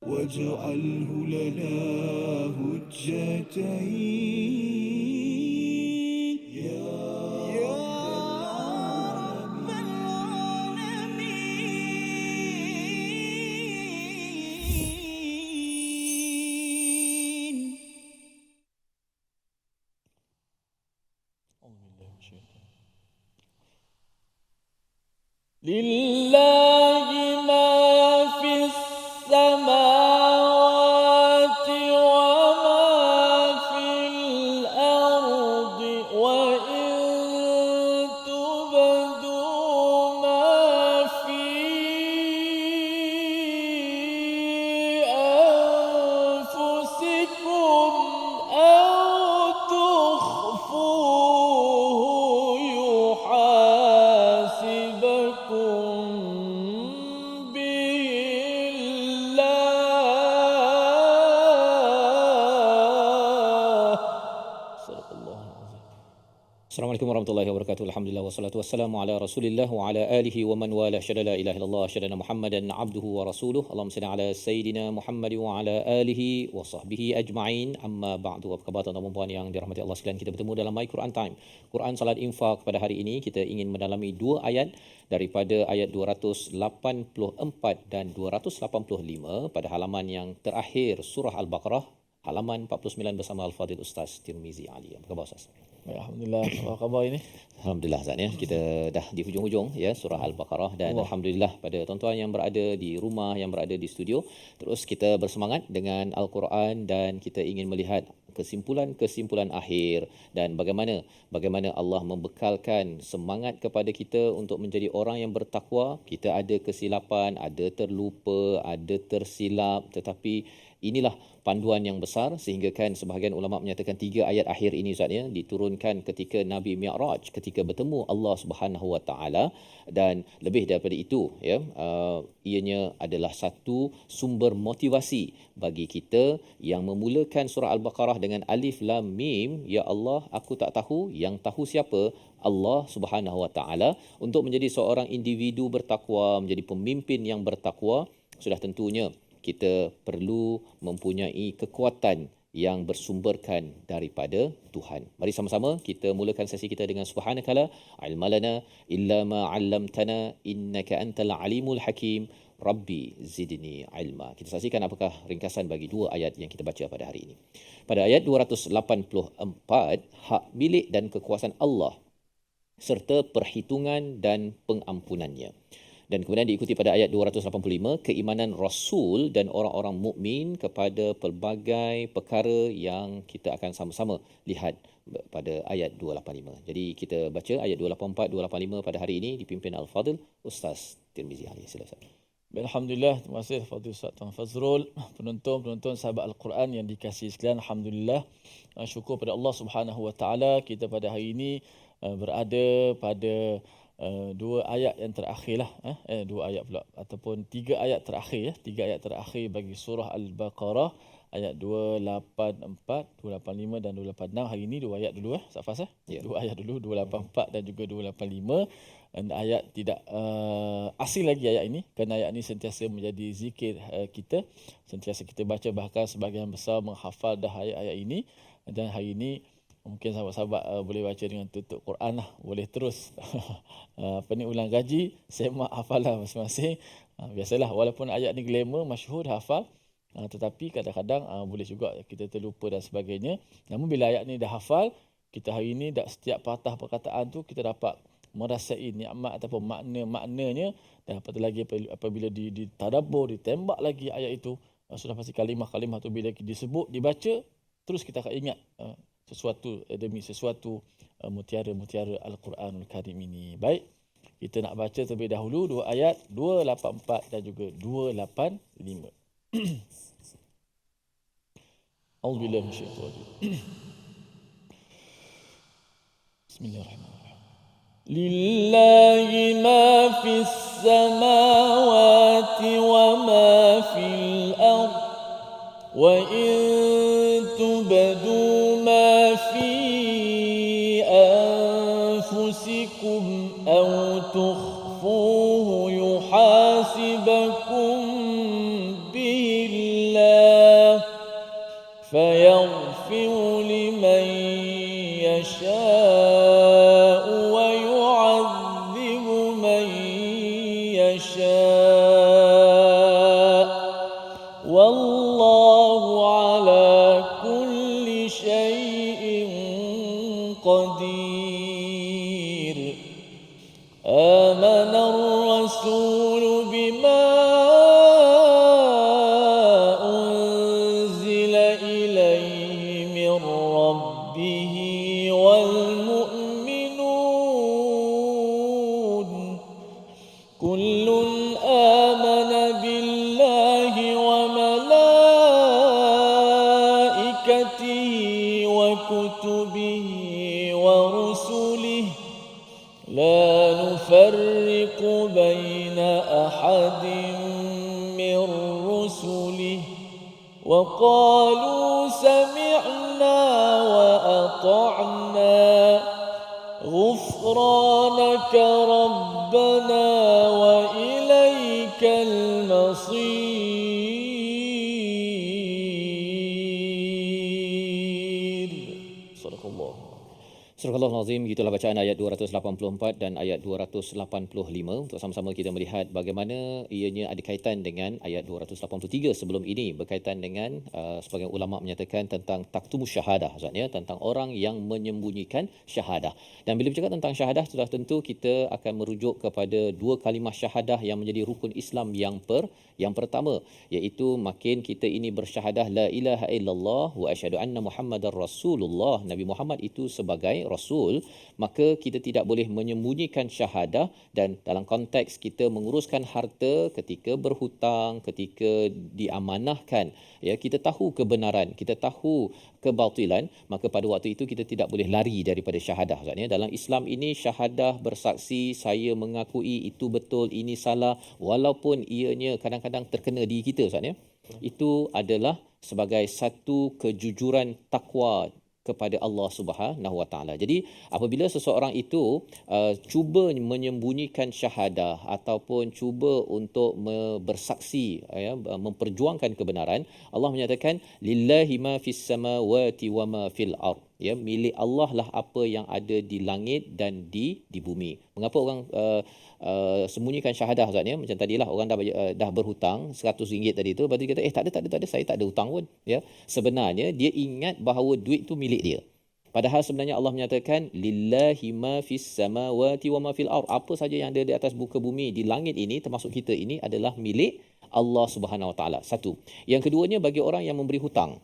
واجعله لنا هجتين يا رب العالمين. لله ما في السماوات وما في الأرض وإن تبدوا ما في أنفسكم أو تخفوه يحاسبكم به الله. صدق الله العظيم. Assalamualaikum warahmatullahi wabarakatuh. Alhamdulillah wassalatu wassalamu ala Rasulillah wa ala alihi wa man wala syada la ilaha illallah syada Muhammadan abduhu wa rasuluh. Allahumma salli ala sayidina Muhammad wa ala alihi wa sahbihi ajma'in. Amma ba'du. Apa khabar tuan-tuan dan puan yang dirahmati Allah sekalian? Kita bertemu dalam My Quran Time. Quran Salat Infak pada hari ini kita ingin mendalami dua ayat daripada ayat 284 dan 285 pada halaman yang terakhir surah Al-Baqarah, halaman 49 bersama Al-Fadhil Ustaz Tirmizi Ali. Apa khabar Ustaz? Alhamdulillah. Apa khabar ini? Alhamdulillah Ustaz ya. Kita dah di hujung-hujung ya surah Al-Baqarah dan alhamdulillah pada tuan-tuan yang berada di rumah, yang berada di studio, terus kita bersemangat dengan Al-Quran dan kita ingin melihat kesimpulan-kesimpulan akhir dan bagaimana Allah membekalkan semangat kepada kita untuk menjadi orang yang bertakwa. Kita ada kesilapan, ada terlupa, ada tersilap, tetapi inilah panduan yang besar sehingga kan sebahagian ulama menyatakan 3 ayat akhir ini Ustaz ya diturunkan ketika Nabi Mi'raj, ketika bertemu Allah Subhanahu Wa Taala, dan lebih daripada itu ya ianya adalah satu sumber motivasi bagi kita yang memulakan surah Al-Baqarah dengan alif lam mim, ya Allah aku tak tahu, yang tahu siapa? Allah Subhanahu Wa Taala. Untuk menjadi seorang individu bertakwa, menjadi pemimpin yang bertakwa, sudah tentunya kita perlu mempunyai kekuatan yang bersumberkan daripada Tuhan. Mari sama-sama kita mulakan sesi kita dengan subhanakala ilmalana illa ma 'allamtana innaka antal alimul hakim rabbi zidni ilma. Kita saksikan apakah ringkasan bagi dua ayat yang kita baca pada hari ini. Pada ayat 284, hak milik dan kekuasaan Allah serta perhitungan dan pengampunannya. Dan kemudian diikuti pada ayat 285, keimanan Rasul dan orang-orang mukmin kepada pelbagai perkara yang kita akan sama-sama lihat pada ayat 285. Jadi kita baca ayat 284, 285 pada hari ini dipimpin Al-Fadhil Ustaz Tirmizi Ali. Silakan. Alhamdulillah, terima kasih Fadil Ustaz Tuan Fazrul, penonton sahabat Al-Quran yang dikasihi sekalian. Alhamdulillah, syukur pada Allah Subhanahu Wa Taala kita pada hari ini berada pada dua ayat yang terakhir lah, dua ayat pula ataupun tiga ayat terakhir ya, tiga ayat terakhir bagi surah Al-Baqarah, ayat 284, 285 dan 286. Hari ini dua ayat dulu Safas Ya. Dua ayat dulu, 284 dan juga 285. Dan ayat tidak asing lagi ayat ini, kerana ayat ini sentiasa menjadi zikir kita, sentiasa kita baca, bahkan sebahagian besar menghafal dah ayat-ayat ini. Dan hari ini mungkin sahabat-sahabat boleh baca dengan tutup Quran lah, boleh terus ulang kaji, semak hafalan masing-masing. Biasalah, walaupun ayat ni glamour, masyhur, hafal, tetapi kadang-kadang boleh juga kita terlupa dan sebagainya. Namun bila ayat ni dah hafal, kita hari ini dah setiap patah perkataan tu kita dapat merasai nikmat ataupun maknanya, dan apatah lagi apabila ditadabbur, ditembak lagi ayat itu, sudah pasti kalimah-kalimah tu bila disebut, dibaca, terus kita akan ingat sesuatu demi sesuatu mutiara-mutiara Al-Quranul Karim ini. Baik, kita nak baca terlebih dahulu dua ayat 284 dan juga 285. A'udzubillahi minasyaitonir rajim. Bismillahirrahmanirrahim. Lillahi ma fis samawati wa ma fil ard wa in tubdu ma fi anfusikum aw tukhfuhu yuhasibakum bihi يغفر لمن يشاء ويعذب من يشاء والله على كل شيء قدير. آمن الرسول بما أنزل إليه من ربه والمؤمنون كل آمن بالله وملائكته وكتبه ورسله لا نفرق بين أحد من رسله وقالوا سمعنا وأطعنا غفرانك ربنا وإليك المصير. صدق الله. Surah Al-Azim, itulah bacaan ayat 284 dan ayat 285 untuk sama-sama kita melihat bagaimana ianya ada kaitan dengan ayat 283 sebelum ini, berkaitan dengan sebagian ulama menyatakan tentang taktumus syahadah, maksudnya tentang orang yang menyembunyikan syahadah. Dan bila bercakap tentang syahadah, sudah tentu kita akan merujuk kepada dua kalimah syahadah yang menjadi rukun Islam yang pertama, iaitu makin kita ini bersyahadah la ilaha illallah wa asyhadu anna Muhammadar Rasulullah, Nabi Muhammad itu sebagai Rasul, maka kita tidak boleh menyembunyikan syahadah. Dan dalam konteks kita menguruskan harta, ketika berhutang, ketika diamanahkan, ya, kita tahu kebenaran, kita tahu kebatilan, maka pada waktu itu kita tidak boleh lari daripada syahadah. Maksudnya dalam Islam ini syahadah bersaksi, saya mengakui itu betul, ini salah, walaupun ianya kadang-kadang terkena diri kita, maksudnya itu adalah sebagai satu kejujuran takwa kepada Allah Subhanahu Wa Taala. Jadi apabila seseorang itu cuba menyembunyikan syahadah ataupun cuba untuk bersaksi, ya, memperjuangkan kebenaran, Allah menyatakan lillahi ma fis samawati wa ma fil ard, ya, milik Allah lah apa yang ada di langit dan di bumi. Mengapa orang sembunyikan syahadah, Ustaz, ya? Macam tadilah orang dah berhutang RM100 tadi tu, lepas tu kata tak ada, saya tak ada hutang pun, ya. Sebenarnya dia ingat bahawa duit tu milik dia. Padahal sebenarnya Allah menyatakan lillahi ma fis samawati wa ma fil ard, apa saja yang ada di atas muka bumi, di langit ini, termasuk kita ini, adalah milik Allah Subhanahu Wa Taala. Satu. Yang keduanya, bagi orang yang memberi hutang,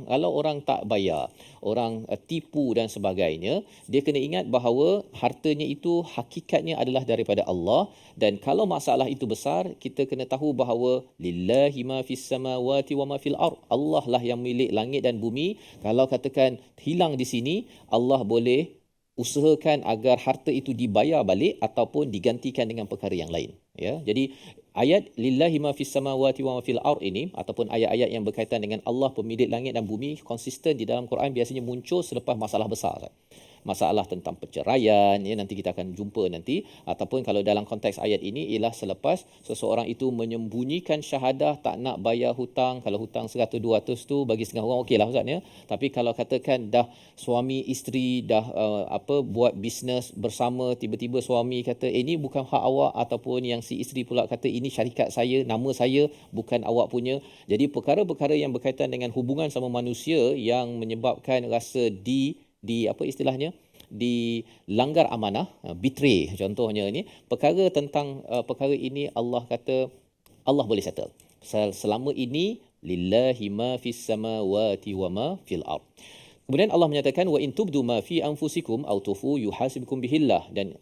kalau orang tak bayar, orang tipu dan sebagainya, dia kena ingat bahawa hartanya itu hakikatnya adalah daripada Allah. Dan kalau masalah itu besar, kita kena tahu bahawa lillahi ma fis samawati wa ma fil ard, Allah lah yang milik langit dan bumi. Kalau katakan hilang di sini, Allah boleh usahakan agar harta itu dibayar balik ataupun digantikan dengan perkara yang lain, ya. Jadi ayat lillahi ma fis samawati wa ma fil ard ini, ataupun ayat-ayat yang berkaitan dengan Allah pemilik langit dan bumi, konsisten di dalam Quran biasanya muncul selepas masalah besar. Masalah tentang perceraian, ya, nanti kita akan jumpa nanti, ataupun kalau dalam konteks ayat ini ialah selepas seseorang itu menyembunyikan syahadah, tak nak bayar hutang. Kalau hutang 100-200 tu bagi setengah orang okeylah, Ustaz, ya. Tapi kalau katakan dah suami isteri dah buat bisnes bersama, tiba-tiba suami kata ini bukan hak awak, ataupun yang si isteri pula kata ini syarikat saya, nama saya, bukan awak punya. Jadi perkara-perkara yang berkaitan dengan hubungan sama manusia yang menyebabkan rasa apa istilahnya, dilanggar amanah, betray contohnya, ini perkara tentang perkara ini Allah kata Allah boleh settle. Selama ini lillahi ma fis samawati wa ma fil ard. Kemudian Allah menyatakan wa in tubdu ma fi anfusikum aw tufu yuhasibukum bihillah, dan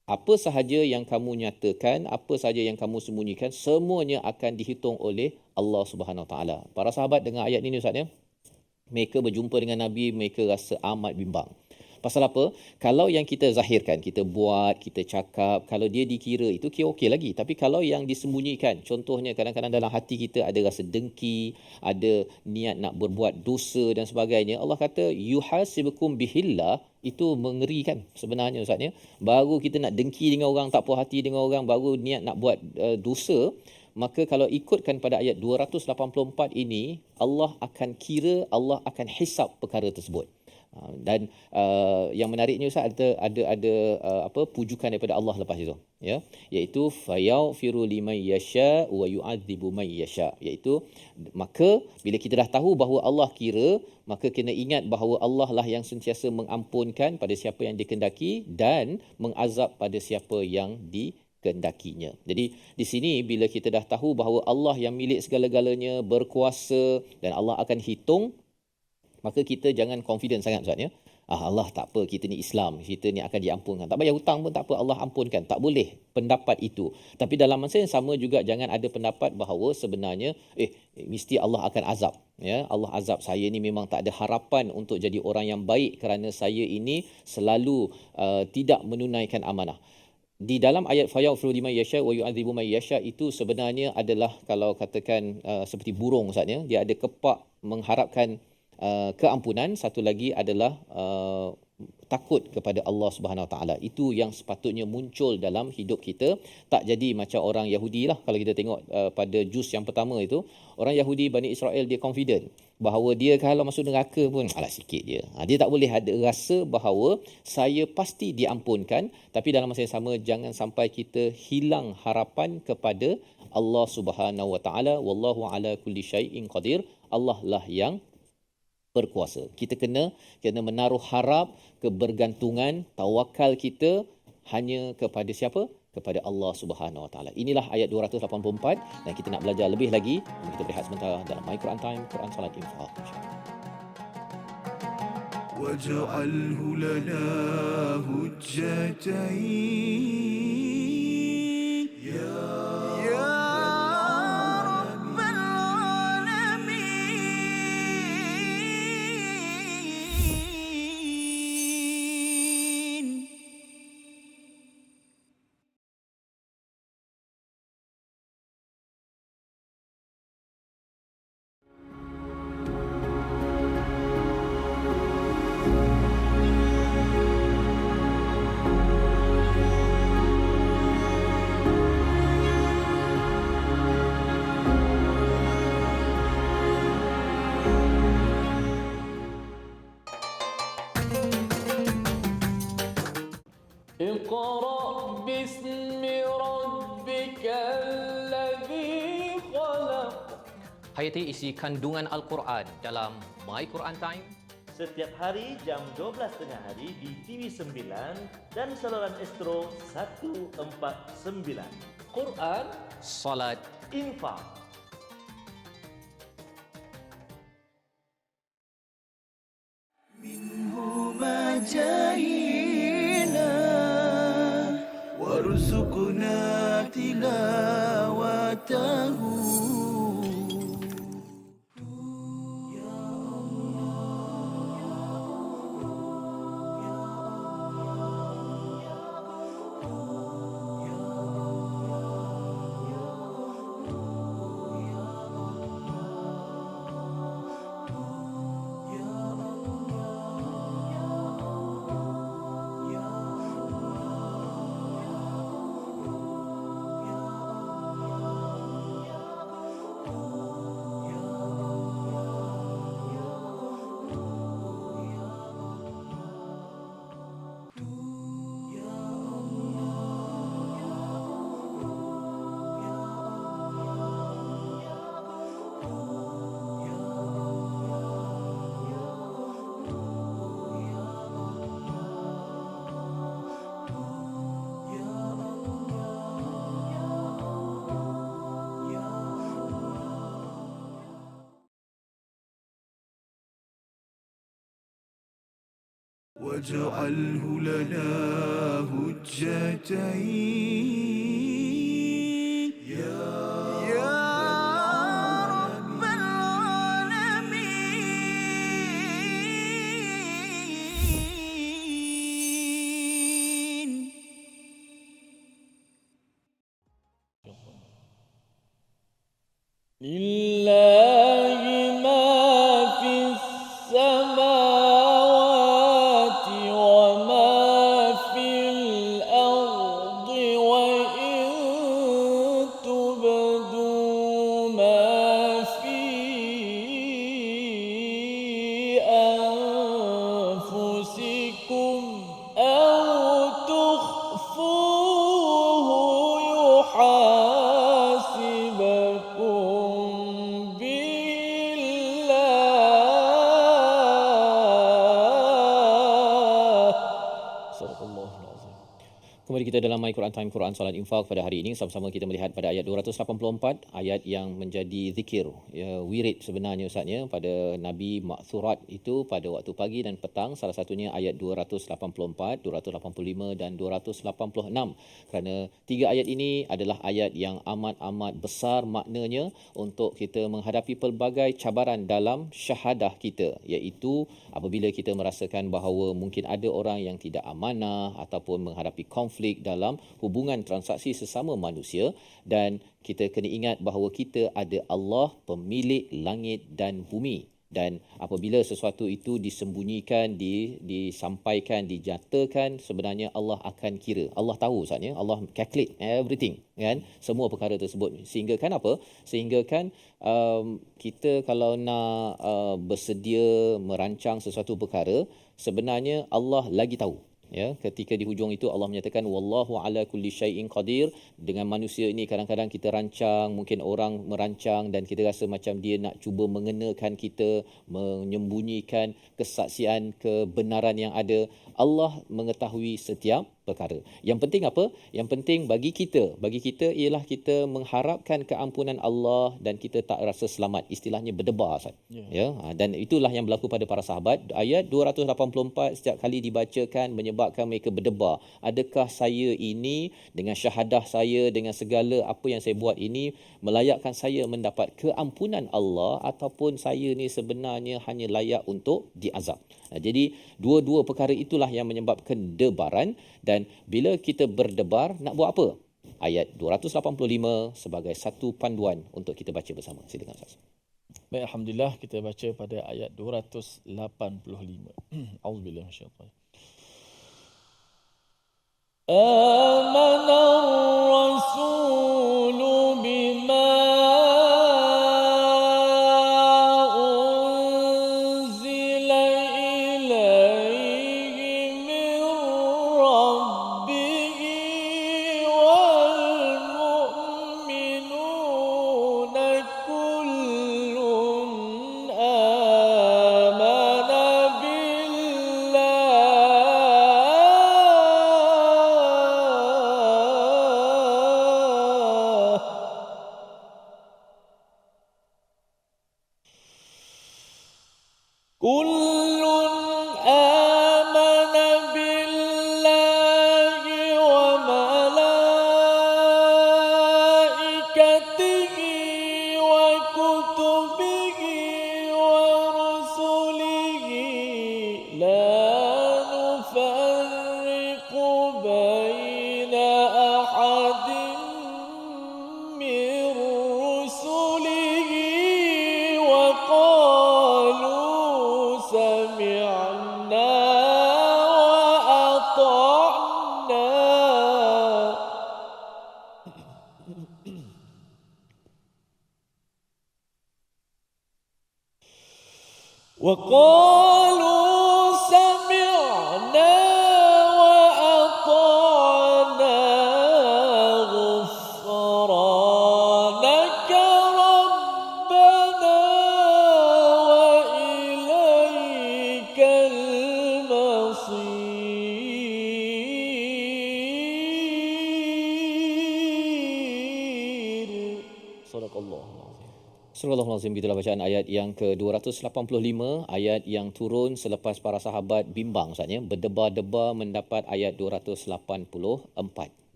apa sahaja yang kamu nyatakan, apa sahaja yang kamu sembunyikan, semuanya akan dihitung oleh Allah Subhanahu Wa Taala. Para sahabat dengar ayat ini, Ustaz, ya, mereka berjumpa dengan Nabi, mereka rasa amat bimbang. Pasal apa? Kalau yang kita zahirkan, kita buat, kita cakap, kalau dia dikira itu kira okey lagi. Tapi kalau yang disembunyikan, contohnya kadang-kadang dalam hati kita ada rasa dengki, ada niat nak berbuat dosa dan sebagainya, Allah kata yuhasibukum bihillah, itu mengerikan sebenarnya, Ustaz, ya. Baru kita nak dengki dengan orang, tak puas hati dengan orang, baru niat nak buat dosa, maka kalau ikutkan pada ayat 284 ini, Allah akan kira, Allah akan hisap perkara tersebut. Dan yang menariknya Ustaz, ada apa pujukan daripada Allah lepas itu, ya, iaitu fayaghfiru liman yasha wa yu'adzibu man yasha, iaitu maka bila kita dah tahu bahawa Allah kira, maka kena ingat bahawa Allah lah yang sentiasa mengampunkan pada siapa yang dikehendaki dan mengazab pada siapa yang dikehendakinya. Jadi di sini bila kita dah tahu bahawa Allah yang milik segala-galanya, berkuasa dan Allah akan hitung, maka kita jangan confident sangat Ustaz, ya. Allah tak apa, kita ni Islam, kita ni akan diampunkan. Tak bayar hutang pun tak apa, Allah ampunkan. Tak boleh pendapat itu. Tapi dalam masa yang sama juga jangan ada pendapat bahawa sebenarnya mesti Allah akan azab, ya. Allah azab saya ni memang tak ada harapan untuk jadi orang yang baik kerana saya ini selalu tidak menunaikan amanah. Di dalam ayat fayaghfiru liman yasha wa yu'adzibu man yasha itu sebenarnya adalah, kalau katakan seperti burung Ustaz, ya, dia ada kepak mengharapkan keampunan, satu lagi adalah takut kepada Allah Subhanahu Wa Taala. Itu yang sepatutnya muncul dalam hidup kita. Tak jadi macam orang Yahudi lah. Kalau kita tengok pada juz yang pertama itu, orang Yahudi Bani Israel dia confident bahawa dia kalau masuk neraka pun alah sikit je. Dia tak boleh ada rasa bahawa saya pasti diampunkan. Tapi dalam masa yang sama jangan sampai kita hilang harapan kepada Allah Subhanahu Wa Taala. Wallahu ala kulli syai'in qadir. Allah lah yang berkuasa. Kita kena menaruh harap, kebergantungan, tawakal kita hanya kepada siapa? Kepada Allah Subhanahu Wa Taala. Inilah ayat 284 dan kita nak belajar lebih lagi. Kita berehat sebentar dalam My Quran Time, Quran Salat Infaq. واجعله لنا هجتين يا رب العالمين. اقرأ باسم ربك الذي خلق. Hayati isi kandungan Al-Quran dalam My Quran Time. Setiap hari jam 12.30 hari di TV9 dan saluran Astro 149. Quran, Salat. Infak. منهما جاهينا وارزقنا تلاوته واجعله لنا هجتين يا رب العالمين. لله ما في السماوات وما في الأرض kita dalam My Quran Time, Quran Salat Infak pada hari ini. Sama-sama kita melihat pada ayat 284, ayat yang menjadi zikir, ya, wirid sebenarnya Ustaznya pada Nabi Ma'thurat itu pada waktu pagi dan petang. Salah satunya ayat 284, 285 dan 286. Kerana tiga ayat ini adalah ayat yang amat-amat besar maknanya untuk kita menghadapi pelbagai cabaran dalam syahadah kita, iaitu apabila kita merasakan bahawa mungkin ada orang yang tidak amanah ataupun menghadapi konflik dalam hubungan transaksi sesama manusia, dan kita kena ingat bahawa kita ada Allah, pemilik langit dan bumi. Dan apabila sesuatu itu disembunyikan, disampaikan, dijatakan, sebenarnya Allah akan kira. Allah tahu Ustaz, Allah calculate everything, kan, semua perkara tersebut. Sehingga kan apa? Sehingga kan kita kalau nak bersedia merancang sesuatu perkara, sebenarnya Allah lagi tahu. Ya, ketika di hujung itu Allah menyatakan wallahu ala kulli syai'in qadir. Dengan manusia ini kadang-kadang kita rancang, mungkin orang merancang dan kita rasa macam dia nak cuba mengenakan kita, menyembunyikan kesaksian kebenaran yang ada. Allah mengetahui setiap perkara. Yang penting apa? Yang penting bagi kita ialah kita mengharapkan keampunan Allah dan kita tak rasa selamat. Istilahnya berdebar, Ustaz. Ya, dan itulah yang berlaku pada para sahabat. Ayat 284 setiap kali dibacakan menyebabkan mereka berdebar. Adakah saya ini dengan syahadah saya, dengan segala apa yang saya buat ini melayakkan saya mendapat keampunan Allah, ataupun saya ni sebenarnya hanya layak untuk diazab. Jadi dua-dua perkara itulah yang menyebabkan debaran. Dan bila kita berdebar, nak buat apa? Ayat 285 sebagai satu panduan untuk kita baca bersama. Silakan Ustaz. Baik, alhamdulillah, kita baca pada ayat 285. Auzubillahi minasyaitanir rajim. Amanar rasulu bima وقالوا سمعنا وأطعنا غفرانك ربنا وإليك المصير. صدق الله. Surah Al-Azim, itulah bacaan ayat yang ke-285, ayat yang turun selepas para sahabat bimbang saja, berdebar-debar mendapat ayat 284,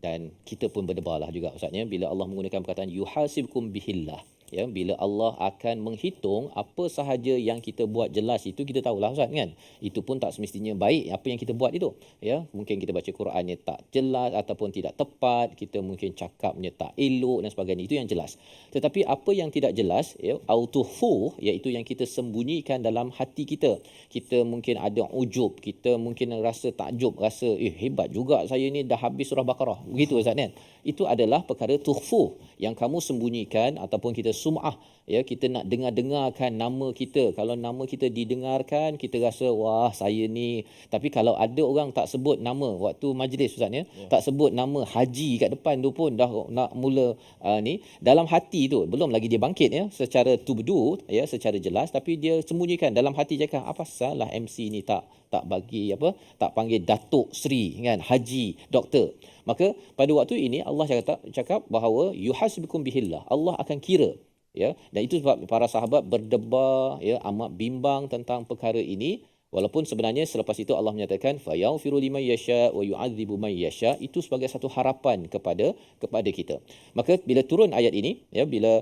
dan kita pun berdebarlah juga Ustaznya bila Allah menggunakan perkataan yuhasibkum bihillah. Ya, bila Allah akan menghitung apa sahaja yang kita buat, jelas itu kita tahulah Ustaz, kan, itu pun tak semestinya baik apa yang kita buat itu, ya, mungkin kita baca Qurannya tak jelas ataupun tidak tepat, kita mungkin cakapnya tak elok dan sebagainya, itu yang jelas. Tetapi apa yang tidak jelas, ya, autuhu, iaitu yang kita sembunyikan dalam hati kita. Kita mungkin ada ujub, kita mungkin rasa takjub, rasa hebat juga saya ni dah habis surah Baqarah, begitu Ustaz, kan. Itu adalah perkara tukhfu, yang kamu sembunyikan ataupun kita sum'ah, ya, kita nak dengar-dengarkan nama kita. Kalau nama kita didengarkan, kita rasa wah saya ni. Tapi kalau ada orang tak sebut nama waktu majlis Ustaz ya, tak sebut nama haji kat depan tu pun dah nak mula ni dalam hati tu, belum lagi dia bangkit ya secara tubdu ya, secara jelas, tapi dia sembunyikan dalam hati, cakap apa salah MC ni tak bagi apa, tak panggil Datuk Sri kan, haji, doktor. Maka pada waktu ini Allah cakap bahawa yuhasibukum bihillah, Allah akan kira ya. Dan itu sebab para sahabat berdebar ya, amat bimbang tentang perkara ini, walaupun sebenarnya selepas itu Allah menyatakan fayaghfiru liman yasha wa yu'adzibu man yasha, itu sebagai satu harapan kepada kita. Maka bila turun ayat ini ya, bila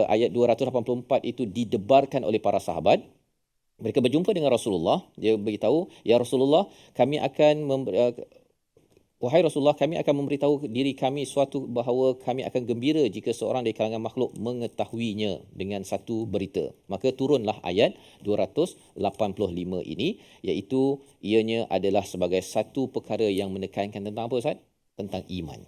ayat 284 itu didebarkan oleh para sahabat, mereka berjumpa dengan Rasulullah, dia beritahu, ya Rasulullah, wahai Rasulullah, kami akan memberitahu diri kami suatu bahawa kami akan gembira jika seorang dari kalangan makhluk mengetahuinya dengan satu berita. Maka turunlah ayat 285 ini, iaitu ianya adalah sebagai satu perkara yang menekankan tentang apa Ustaz? Tentang iman.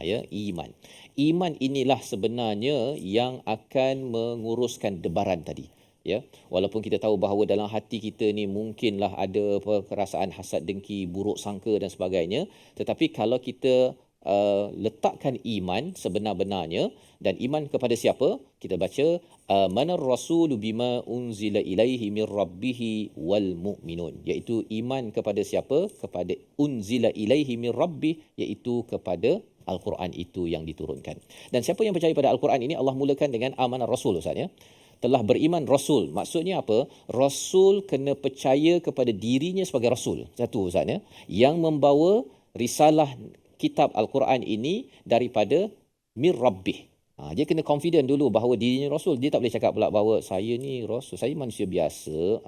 Ya, iman. Iman inilah sebenarnya yang akan menguruskan debaran tadi. Ya, walaupun kita tahu bahawa dalam hati kita ni mungkinlah ada perasaan hasad, dengki, buruk sangka dan sebagainya, tetapi kalau kita letakkan iman sebenar-benarnya, dan iman kepada siapa? Kita baca manar rasulu bima unzila ilaihi mir rabbih wal mu'minun, iaitu iman kepada siapa? Kepada unzila ilaihi mir rabbih, iaitu kepada Al-Quran itu yang diturunkan. Dan siapa yang percaya pada Al-Quran ini, Allah mulakan dengan amanah rasul Ustaz ya. Telah beriman Rasul. Maksudnya apa? Rasul kena percaya kepada dirinya sebagai Rasul. Satu Ustaz ya. Yang membawa risalah kitab Al-Quran ini daripada mir rabbih. Dia kena confident dulu bahawa dirinya Rasul. Dia tak boleh cakap pula bahawa saya ni Rasul, saya manusia biasa.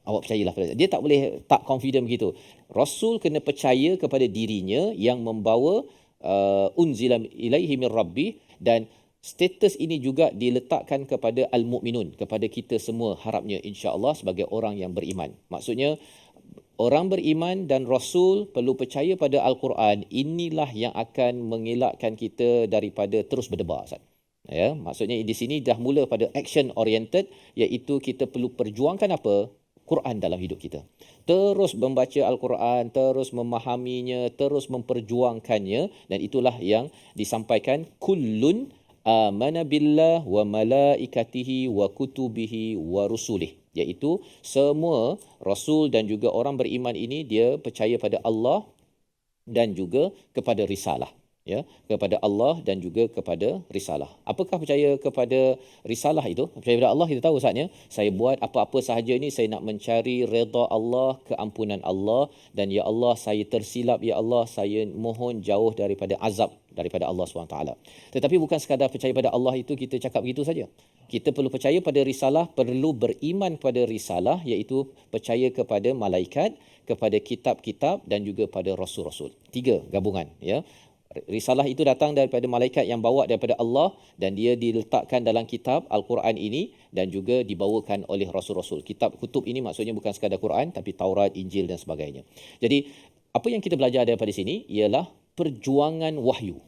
Awak percayalah pada saya. Dia tak boleh tak confident begitu. Rasul kena percaya kepada dirinya yang membawa unzila ilaihi mir rabbih, dan status ini juga diletakkan kepada al-mu'minun, kepada kita semua harapnya insya-Allah sebagai orang yang beriman. Maksudnya orang beriman dan Rasul perlu percaya pada Al-Quran. Inilah yang akan mengelakkan kita daripada terus berdebar Ustaz. Ya, maksudnya di sini dah mula pada action oriented, iaitu kita perlu perjuangkan apa? Quran dalam hidup kita. Terus membaca Al-Quran, terus memahaminya, terus memperjuangkannya, dan itulah yang disampaikan kullun amana billah wa malaikatihi wa kutubihi wa rusulih, iaitu semua rasul dan juga orang beriman ini dia percaya pada Allah dan juga kepada risalah, ya, kepada Allah dan juga kepada risalah. Apakah percaya kepada risalah itu? Percaya kepada Allah kita tahu Ustaz ya, saya buat apa-apa sahaja ni saya nak mencari redha Allah, keampunan Allah, dan ya Allah saya tersilap, ya Allah saya mohon jauh daripada azab daripada Allah SWT. Tetapi bukan sekadar percaya pada Allah itu kita cakap begitu saja. Kita perlu percaya pada risalah, perlu beriman pada risalah, iaitu percaya kepada malaikat, kepada kitab-kitab dan juga pada rasul-rasul. 3 gabungan ya. Risalah itu datang daripada malaikat yang bawa daripada Allah, dan dia diletakkan dalam kitab Al-Quran ini, dan juga dibawakan oleh rasul-rasul. Kitab kutub ini maksudnya bukan sekadar Quran, tapi Taurat, Injil dan sebagainya. Jadi apa yang kita belajar daripada sini ialah perjuangan wahyu.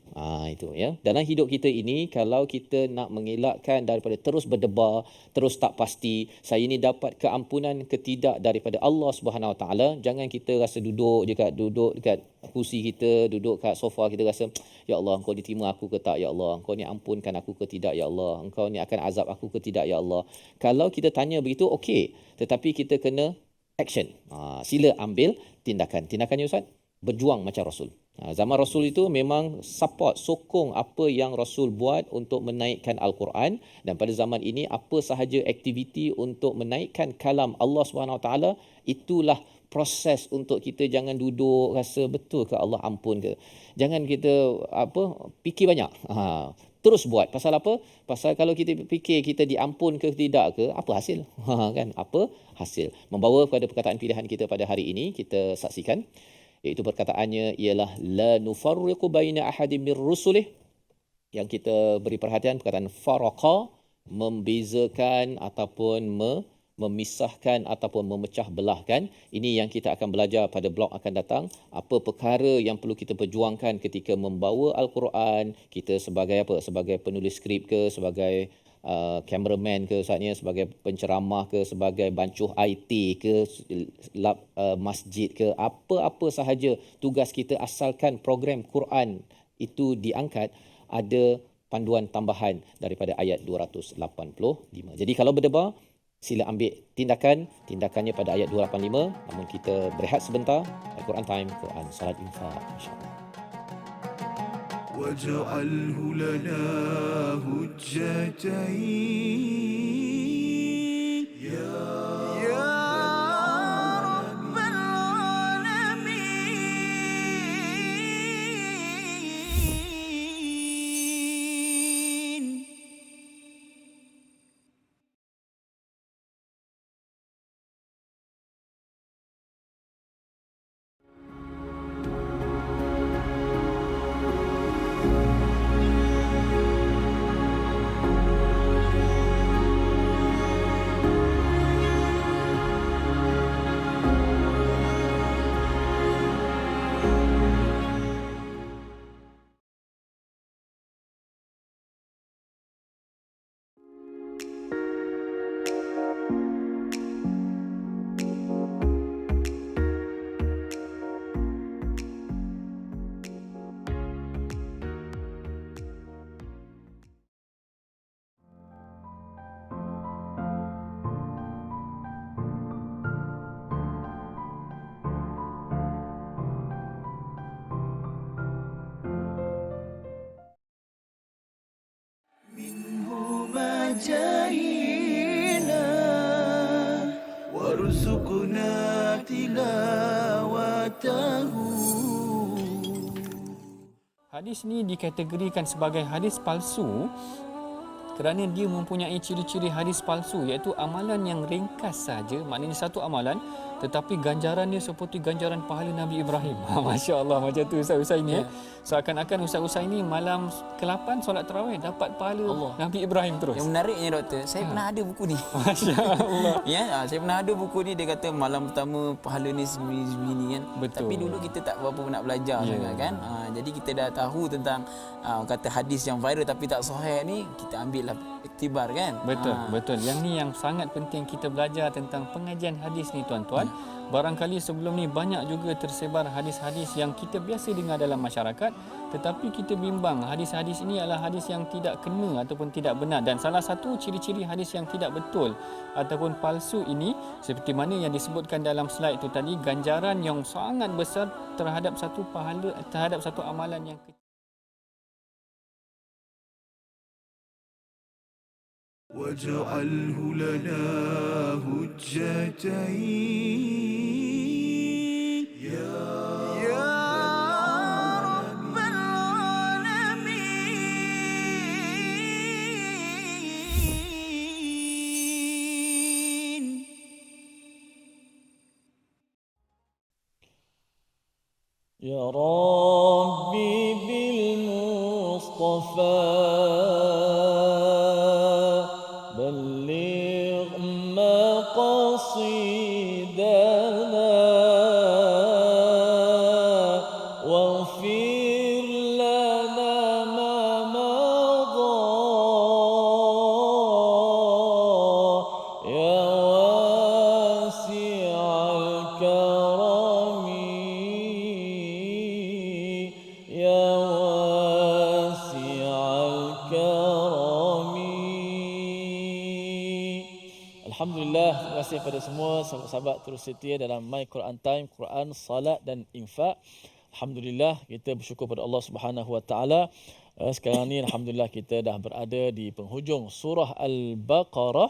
Itu ya. Dalam hidup kita ini, kalau kita nak mengelakkan daripada terus berdebar, terus tak pasti, saya ini dapat keampunan ke tidak daripada Allah Subhanahu Wa Taala, jangan kita rasa duduk dekat kursi kita, duduk kat sofa kita rasa, ya Allah, Engkau diterima aku ke tak, ya Allah, Engkau ni ampunkan aku ke tidak, ya Allah, Engkau ni akan azab aku ke tidak, ya Allah. Kalau kita tanya begitu, okey, tetapi kita kena action. Sila ambil tindakan. Tindakannya Ustaz, berjuang macam Rasul. Zaman Rasul itu memang support, sokong apa yang Rasul buat untuk menaikkan Al-Quran, dan pada zaman ini apa sahaja aktiviti untuk menaikkan kalam Allah SWT, itulah proses untuk kita jangan duduk rasa betul ke Allah ampun ke. Jangan kita fikir banyak. Terus buat. Pasal apa? Pasal kalau kita fikir kita diampun ke tidak ke, apa hasil? Kan? Apa hasil? Membawa kepada perkataan pilihan kita pada hari ini, kita saksikan. Iaitu perkataannya ialah la nufarriqu baina ahadin mir rusulih. Yang kita beri perhatian perkataan faraqa, membezakan ataupun memisahkan ataupun memecah belahkan. Ini yang kita akan belajar pada blok akan datang. Apa perkara yang perlu kita perjuangkan ketika membawa Al-Quran, kita sebagai apa? Sebagai penulis skrip ke, sebagai cameraman ke saatnya, sebagai penceramah ke, sebagai bancuh IT ke, masjid ke, apa-apa sahaja tugas kita asalkan program Quran itu diangkat, ada panduan tambahan daripada ayat 285. Jadi kalau berdebar, sila ambil tindakannya pada ayat 285. Namun kita berehat sebentar. Al-Quran Time, Quran Salat Infak, insya-Allah. واجعله لنا هجتين يا رب العالمين. جاهينا وارزقنا تلاوته. Hadis ni dikategorikan sebagai hadis palsu kerana dia mempunyai ciri-ciri hadis palsu, iaitu amalan yang ringkas saja, maknanya satu amalan tetapi ganjarannya seperti ganjaran pahala Nabi Ibrahim. Masya Allah, macam tu Ustaz ini. Seakan-akan Ustaz ini malam ke-8 solat tarawih dapat pahala Allah. Nabi Ibrahim terus. Yang menariknya doktor, saya pernah ada buku ni. Masya Allah. Saya pernah ada buku ni, dia kata malam pertama pahala ni segini kan. Betul. Tapi dulu kita tak berapa nak belajar sangat kan. Jadi kita dah tahu tentang kata hadis yang viral tapi tak sahih ni, kita ambil lah iktibar kan. Betul. Yang ni yang sangat penting kita belajar tentang pengajian hadis ni tuan-tuan. Barangkali sebelum ni banyak juga tersebar hadis-hadis yang kita biasa dengar dalam masyarakat, tetapi kita bimbang hadis-hadis ini adalah hadis yang tidak kena ataupun tidak benar. Dan salah satu ciri-ciri hadis yang tidak betul ataupun palsu ini, seperti mana yang disebutkan dalam slide itu tadi, ganjaran yang sangat besar terhadap satu pahala, terhadap satu amalan yang kecil. واجعله لنا هجتين يا رب العالمين. يا ربي بالمصطفى بلغ مقاصدنا واغفر لنا ما مضى يا واسع الكرم يا واسع الكرم. Alhamdulillah, terima kasih kepada semua sahabat-sahabat terus setia dalam My Quran Time, Quran, Salat dan Infak. Alhamdulillah, kita bersyukur pada Allah Subhanahu Wa Taala. Sekarang ni alhamdulillah kita dah berada di penghujung surah Al-Baqarah.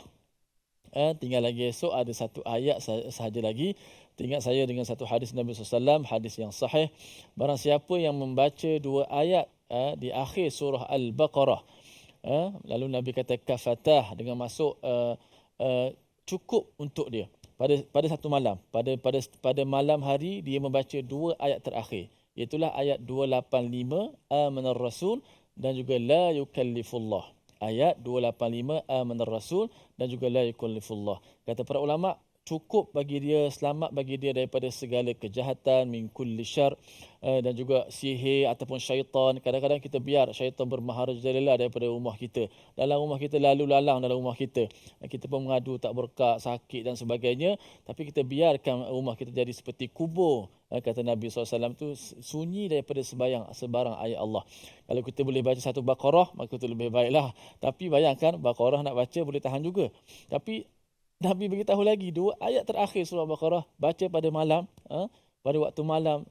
Tinggal lagi esok ada satu ayat sahaja lagi. Teringat saya dengan satu hadis Nabi SAW, hadis yang sahih. Barang siapa yang membaca dua ayat di akhir surah Al-Baqarah, lalu Nabi kata kafatah, dengan masuk cukup untuk dia pada satu malam, pada malam hari dia membaca dua ayat terakhir, iaitulah ayat 285 amanar rasul dan juga la yukallifullah. ayat 285 amanar rasul dan juga la yukallifullah. Kata para ulama, cukup bagi dia, selamat bagi dia daripada segala kejahatan, min kulli syar, dan juga sihir ataupun syaitan. Kadang-kadang kita biar syaitan bermaharajalela daripada rumah kita. Dalam rumah kita lalu lalang dalam rumah kita. Kita pun mengadu tak berkat, sakit dan sebagainya. Tapi kita biarkan rumah kita jadi seperti kubur. Kata Nabi SAW tu sunyi daripada sebarang ayat Allah. Kalau kita boleh baca satu Baqarah, maka itu lebih baiklah. Tapi bayangkan Baqarah nak baca boleh tahan juga. Tapi Nabi beritahu lagi 2 ayat terakhir surah Baqarah baca pada malam, pada waktu malam,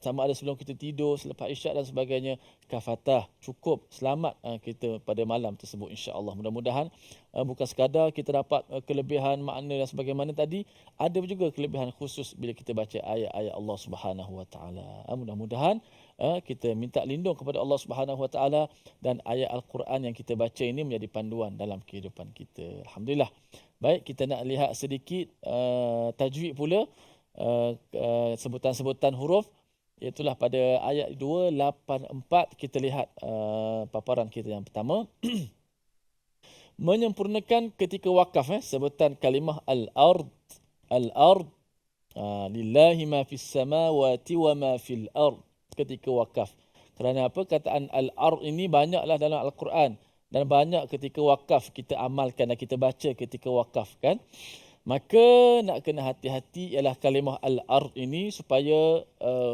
sama ada sebelum kita tidur, selepas isyak dan sebagainya, kafatah, cukup selamat kita pada malam tersebut, insya-Allah. Mudah-mudahan bukan sekadar kita dapat kelebihan makna dan sebagaimana tadi, ada juga kelebihan khusus bila kita baca ayat-ayat Allah Subhanahu Wa Taala. Mudah-mudahan kita minta lindung kepada Allah Subhanahu Wa Taala dan ayat Al-Quran yang kita baca ini menjadi panduan dalam kehidupan kita. Alhamdulillah. Baik, kita nak lihat sedikit tajwid pula, sebutan-sebutan huruf. Iaitulah pada ayat 284 kita lihat paparan kita yang pertama. Menyempurnakan ketika wakaf, sebutan kalimah al-ard. Al-ard, lillahi ma fis samawati wa ma fil ard. Ketika wakaf. Kerana apa? Kataan al-ard ini banyaklah dalam Al-Quran. Dan banyak ketika wakaf kita amalkan dan kita baca ketika wakaf kan. Maka nak kena hati-hati ialah kalimah al-ard ini supaya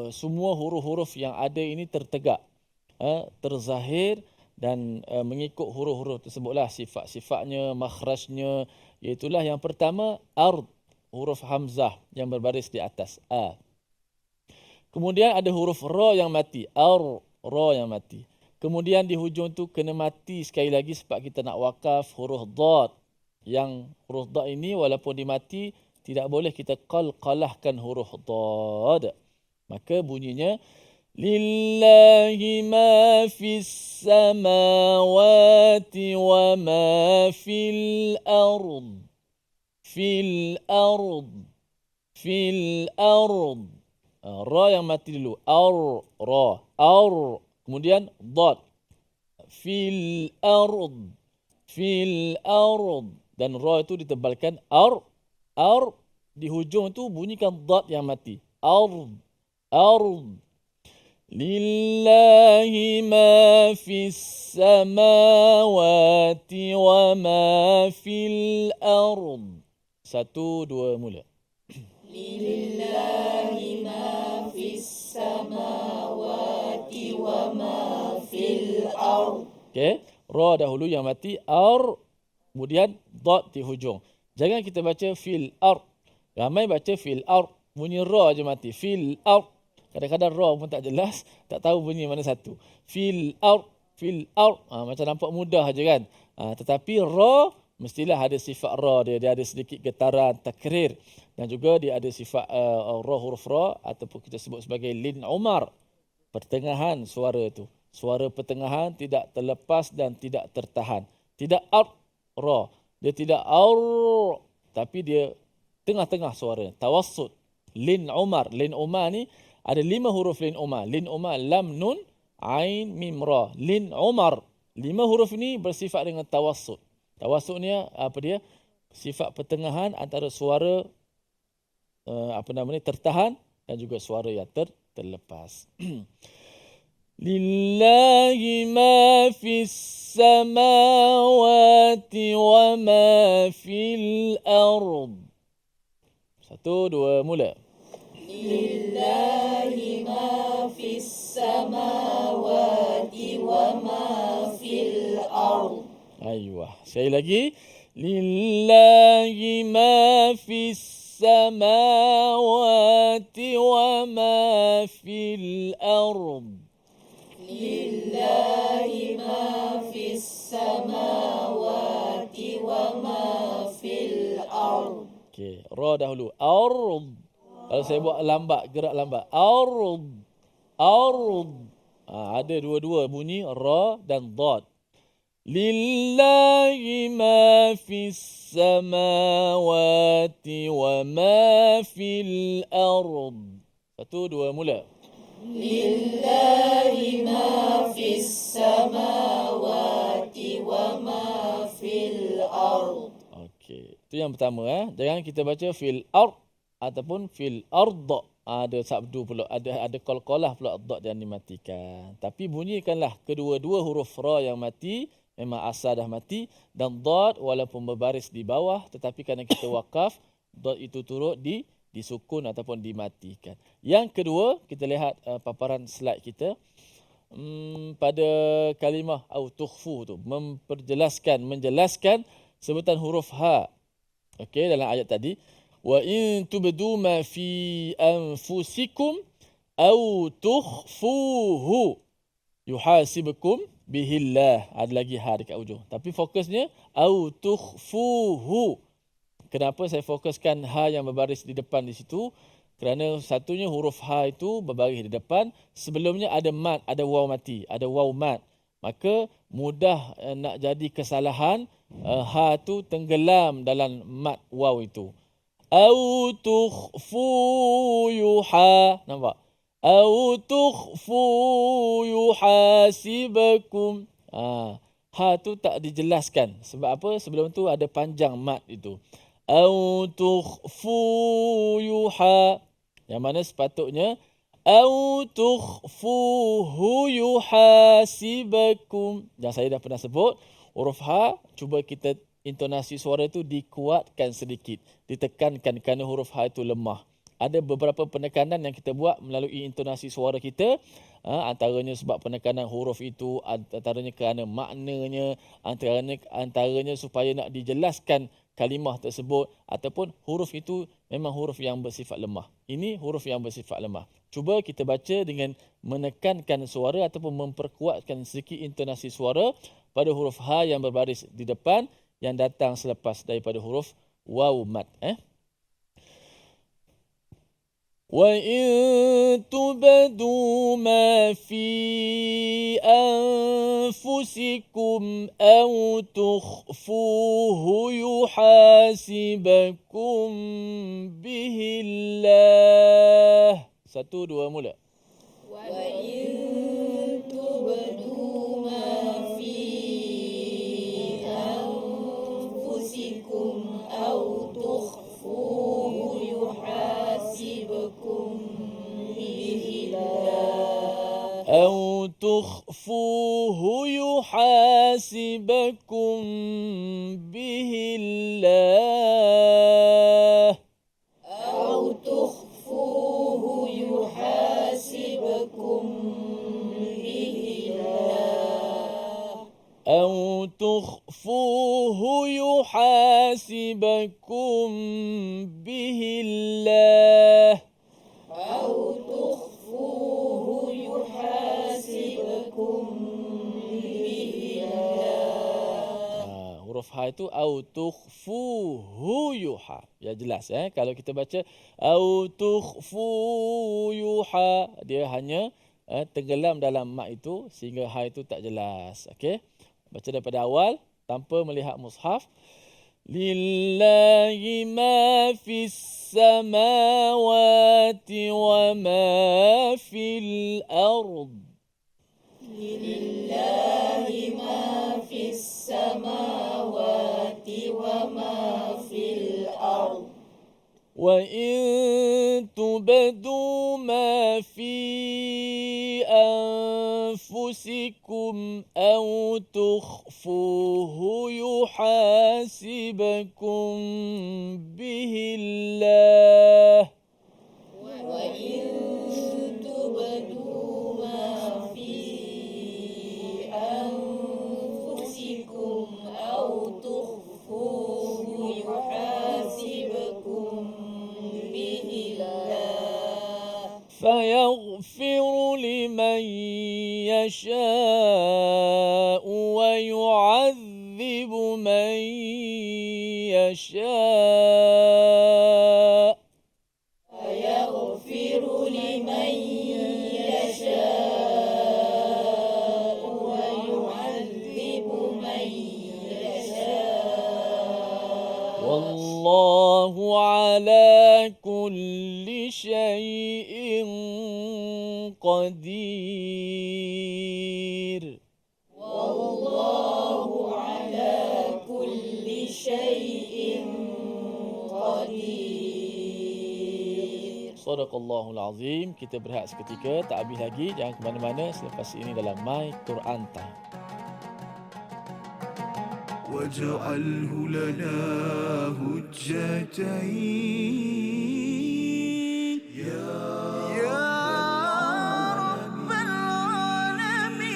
semua huruf-huruf yang ada ini tertegak, terzahir dan mengikut huruf-huruf tersebutlah sifat-sifatnya, makhrajnya. Iaitulah yang pertama ard, huruf hamzah yang berbaris di atas a. Kemudian ada huruf ra yang mati, ra yang mati. Kemudian di hujung tu kena mati sekali lagi sebab kita nak wakaf huruf dad. Yang huruf dad ini walaupun dimati tidak boleh kita qalqalahkan huruf dad. Maka bunyinya lillahi ma fis samawati wa ma fil ard. Fil ard. Fil ard. Ra yang mati dulu. Ra. Kemudian dad. Fil ard. Fil ard. Dan ra itu ditebalkan ar. Di hujung itu bunyikan dad yang mati. Ard. Lillahi ma fis samawati wa ma fil ard. 1, 2 mula. Lillahi ma fis samawati wa ma fil ard. Okey, ra dahulu yang mati, ar, kemudian dad di hujung. Jangan kita baca fil ard. Ramai baca fil ard, bunyi ra je mati. Fil ard. Kadang-kadang ra pun tak jelas, tak tahu bunyi mana satu. Fil ard, macam nampak mudah je kan. Tetapi ra mestilah ada sifat ra dia ada sedikit getaran, takrir. Dan juga dia ada sifat huruf ra ataupun kita sebut sebagai lin umar. Pertengahan suara tu. Suara pertengahan tidak terlepas dan tidak tertahan. Tidak ra. Dia tidak tapi dia tengah-tengah suara. Tawassut. Lin umar. Lin umar ni ada 5 huruf lin umar. Lin umar lam nun ain mim ra. Lin umar. 5 huruf ini bersifat dengan tawassut. Tawassut ni apa dia? Sifat pertengahan antara suara tertahan dan juga suara yang terlepas. Lillahi ma fis samawati wa ma fil ard. 1, 2 mula. Lillahi ma fis samawati wa ma fil ard. Ayuh. Sekali lagi. Lillahi ma fis samawati wa ma fil ard. Lillahi ma fis samawati wa ma fil ard. Okey, ra dahulu. Ard. Kalau saya buat lambat, gerak lambat. Ard. Ada dua-dua bunyi ra dan dad. Lillahi ma fis samawati wa ma fil ard. 1, 2 mula. Okey, itu yang pertama. Jangan kita baca fil ard ataupun fil ard. Ada sabdu pula, ada qalqalah pula dot yang dimatikan. Tapi bunyikanlah kedua-dua huruf ra yang mati, memang asal dah mati, dan dot walaupun berbaris di bawah, tetapi kerana kita wakaf, dot itu turut disukun ataupun dimatikan. Yang kedua, kita lihat paparan slide kita. Pada kalimah au tukhfu tu menjelaskan sebutan huruf ha. Okey, dalam ayat tadi, wa in tubdu ma fi anfusikum au tukhfuhu yuhasibukum bihillah. Ada lagi ha dekat ujung. Tapi fokusnya au tukhfuhu. Kenapa saya fokuskan ha yang berbaris di depan di situ? Kerana satunya huruf ha itu berbaris di depan, sebelumnya ada mat, ada waw mati, ada waw mat. Maka mudah nak jadi kesalahan, ha tu tenggelam dalam mat waw itu. Au tukhfu yuha. Nampak? Au tukhfu yuhasibakum. Ha tu tak dijelaskan. Sebab apa? Sebelum tu ada panjang mat itu. Au tukhfu yuha. Yang mana sepatutnya au tukhfuhu yuhasibakum. Yang saya dah pernah sebut, huruf ha, cuba kita intonasi suara itu dikuatkan sedikit, ditekankan kerana huruf ha itu lemah. Ada beberapa penekanan yang kita buat melalui intonasi suara kita, antaranya sebab penekanan huruf itu, antaranya kerana maknanya, antaranya supaya nak dijelaskan kalimah tersebut, ataupun huruf itu memang huruf yang bersifat lemah. Ini huruf yang bersifat lemah. Cuba kita baca dengan menekankan suara ataupun memperkuatkan sedikit intonasi suara pada huruf ha yang berbaris di depan yang datang selepas daripada huruf waw mat. Wa in tubdu ma fi anfusikum aw tukhfuhu yuhasibakum bihillah. 1, 2 mula. أو تخفوه يحاسبكم به الله أو تخفوه يحاسبكم به الله huruf ha itu au tukhfuhu yuha. Ya jelas kalau kita baca au tukhfu yuha, dia hanya tenggelam dalam mak itu sehingga ha itu tak jelas. Okey. Baca daripada awal tanpa melihat mushaf. Lillahi ma fis samawati wa ma fil ard. Lillahi ma fis samawati wa ma fil ard. Wa in tubdu ma fi anfusikum aw tukhfuhu yuhasibakum bihi Allah. Wa in tubdu ma fi anfusikum aw tukhfuhu yuhasibakum bihi Allah. فيغفر لمن يشاء ويعذب من يشاء. فيغفر لمن يشاء ويعذب من يشاء. والله على كل شيء qadir. Sadaqallahul Azim. Kita berehat seketika, tak habis lagi. Jangan ke mana-mana selepas ini dalam My Quran Time. واجعله لنا هجتين يا رب العالمين.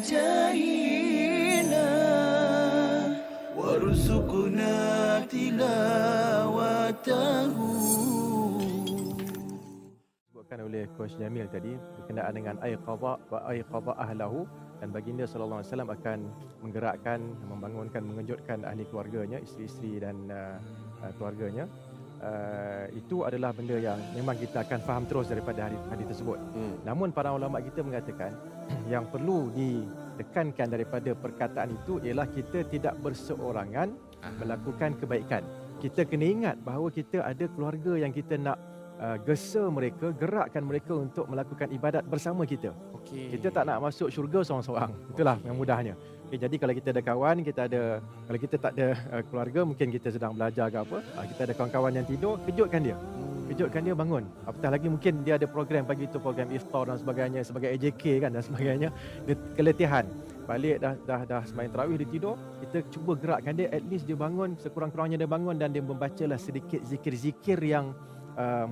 جاهنا وارزقنا تلاوته. Disebutkan oleh Coach Jamil tadi berkenaan dengan aiqadha wa aiqadha ahlahu, dan baginda sallallahu alaihi wasallam akan menggerakkan, membangunkan, mengejutkan ahli keluarganya, isteri-isteri dan keluarganya. Itu adalah benda yang memang kita akan faham terus daripada hadis tersebut. Namun para ulama kita mengatakan yang perlu ditekankan daripada perkataan itu ialah kita tidak berseorangan melakukan kebaikan. Kita kena ingat bahawa kita ada keluarga yang kita nak gesa mereka, gerakkan mereka untuk melakukan ibadat bersama kita. Kita tak nak masuk syurga seorang-seorang. Itulah yang mudahnya. Jadi kalau kita ada kawan, kalau kita tak ada keluarga, mungkin kita sedang belajar ke apa, kita ada kawan-kawan yang tidur, kejutkan dia, bangun. Apatah lagi mungkin dia ada program pagi itu, program iftar dan sebagainya, sebagai AJK kan dan sebagainya. Dia keletihan, balik dah sembahyang tarawih, dia tidur, kita cuba gerakkan dia, at least dia bangun, sekurang-kurangnya dia bangun dan dia membacalah sedikit zikir-zikir yang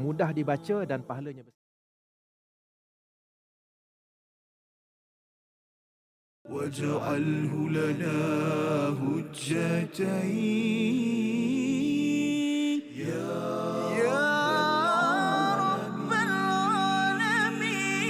mudah dibaca dan pahalanya besar. واجعله لنا هجتين يا رب العالمين.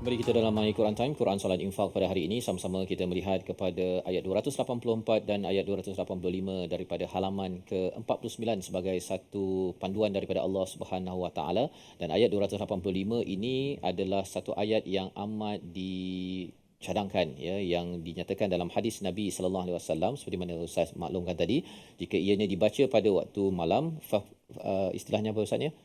Kembali kita dalam My Quran Time, Quran Salat Infak pada hari ini. Sama-sama kita melihat kepada ayat 284 dan ayat 285 daripada halaman ke-49 sebagai satu panduan daripada Allah Subhanahu Wa Taala. Dan ayat 285 ini adalah satu ayat yang amat dicadangkan, ya, yang dinyatakan dalam hadis Nabi sallallahu alaihi wasallam seperti mana Ustaz maklumkan tadi, jika ianya dibaca pada waktu malam, istilahnya apa Ustaznya?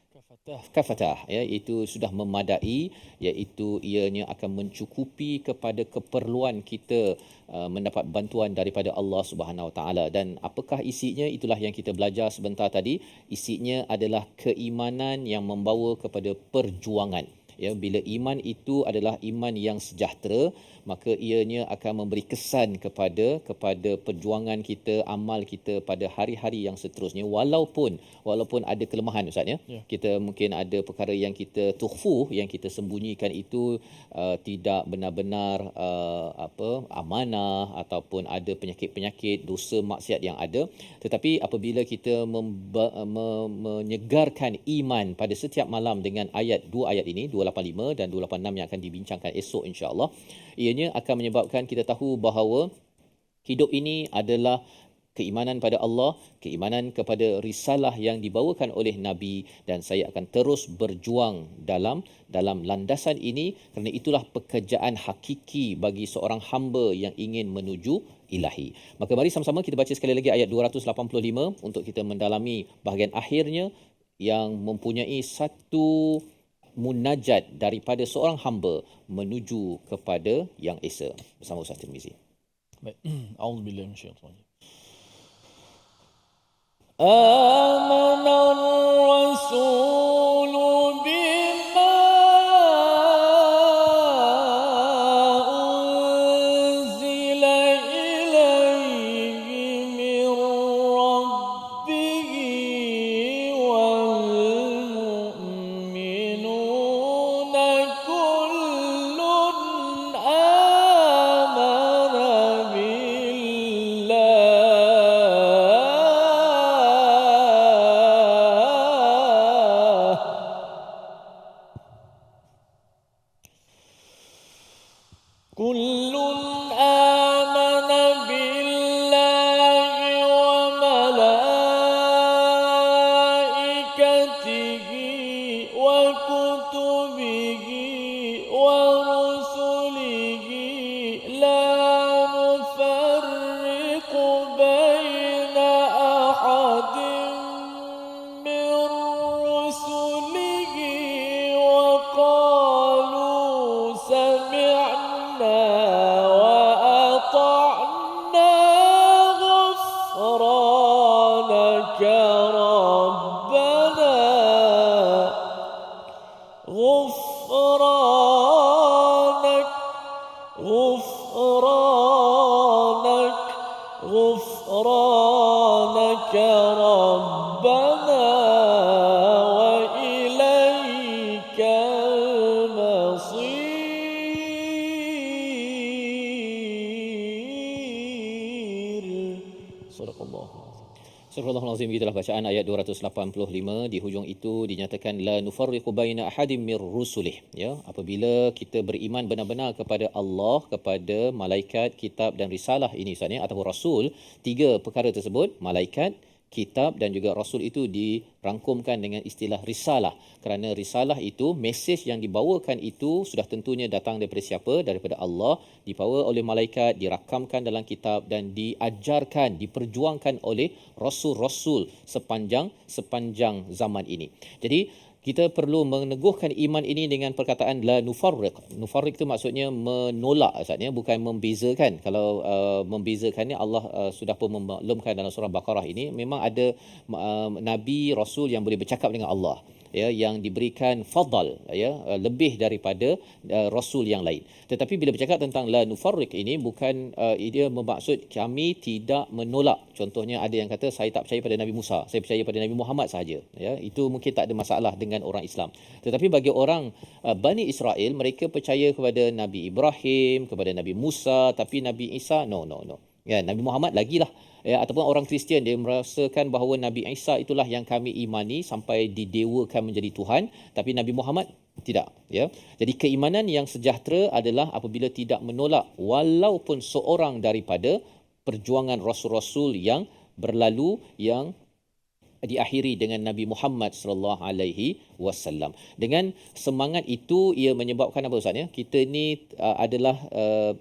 Kafatah, ya, itu sudah memadai, iaitu ianya akan mencukupi kepada keperluan kita mendapat bantuan daripada Allah Subhanahu Wa Taala. Dan apakah isinya? Itulah yang kita belajar sebentar tadi. Isinya adalah keimanan yang membawa kepada perjuangan. Ya, bila iman itu adalah iman yang sejahtera, maka ianya akan memberi kesan kepada perjuangan kita, amal kita pada hari-hari yang seterusnya, walaupun ada kelemahan Ustaz, ya. Kita mungkin ada perkara yang kita tukhfu, yang kita sembunyikan itu tidak benar-benar amanah, ataupun ada penyakit-penyakit dosa maksiat yang ada. Tetapi apabila kita menyegarkan iman pada setiap malam dengan dua ayat ini, 285 dan 286 yang akan dibincangkan esok insya-Allah, ianya akan menyebabkan kita tahu bahawa hidup ini adalah keimanan pada Allah, keimanan kepada risalah yang dibawakan oleh Nabi, dan saya akan terus berjuang dalam landasan ini, kerana itulah pekerjaan hakiki bagi seorang hamba yang ingin menuju ilahi. Maka mari sama-sama kita baca sekali lagi ayat 285 untuk kita mendalami bahagian akhirnya. yang mempunyai satu munajat daripada seorang hamba menuju kepada Yang Esa bersama Ustaz Tirmizi. Baik. A'udzubillahi minasyaitanir rajim. Amanar rasulu bima unzila ilaihi min rabbihi wal mu'minuna kullun amana billah kullun amana billahi wa malaikatihi wa kutubihi wa rusulihi la nufarriqu baina ahadin min rusulihi wa qalu sami'na wa ata'na ghufranaka rabbana غفرانك غفرانك غفرانك ربنا وإليك المصير صدق الله Surah Al-Azim, gitulah bacaan ayat 285. Di hujung itu dinyatakan la nufarriqu baina ahadim mir rusulih, ya, apabila kita beriman benar-benar kepada Allah, kepada malaikat, kitab dan risalah ini Ustaz, atau rasul, tiga perkara tersebut, malaikat, kitab dan juga rasul itu dirangkumkan dengan istilah risalah, kerana risalah itu, mesej yang dibawakan itu sudah tentunya datang daripada siapa? Daripada Allah, dibawa oleh malaikat, dirakamkan dalam kitab dan diajarkan, diperjuangkan oleh rasul-rasul sepanjang zaman ini. Jadi kita perlu meneguhkan iman ini dengan perkataan la nufarriq. Nufarriq itu maksudnya menolak, maksudnya bukan membezakan. Kalau membezakan ni Allah sudah pun memaklumkan dalam surah Baqarah ini, memang ada nabi rasul yang boleh bercakap dengan Allah, ya, yang diberikan fadal, ya, lebih daripada rasul yang lain. Tetapi bila bercakap tentang la nufarriq ini, bukan dia bermaksud kami tidak menolak. Contohnya ada yang kata saya tak percaya pada Nabi Musa, saya percaya pada Nabi Muhammad sahaja, ya, itu mungkin tak ada masalah dengan orang Islam. Tetapi bagi orang Bani Israel, mereka percaya kepada Nabi Ibrahim, kepada Nabi Musa, tapi Nabi Isa no. Ya, Nabi Muhammad lagilah, ya, ataupun orang Kristian dia merasakan bahawa Nabi Isa itulah yang kami imani sampai didewakan menjadi Tuhan, tapi Nabi Muhammad tidak, ya. Jadi keimanan yang sejahtera adalah apabila tidak menolak walaupun seorang daripada perjuangan rasul-rasul yang berlalu, yang diakhiri dengan Nabi Muhammad sallallahu alaihi wasallam. Dengan semangat itu ia menyebabkan apa Ustaz, ya? Kita ni adalah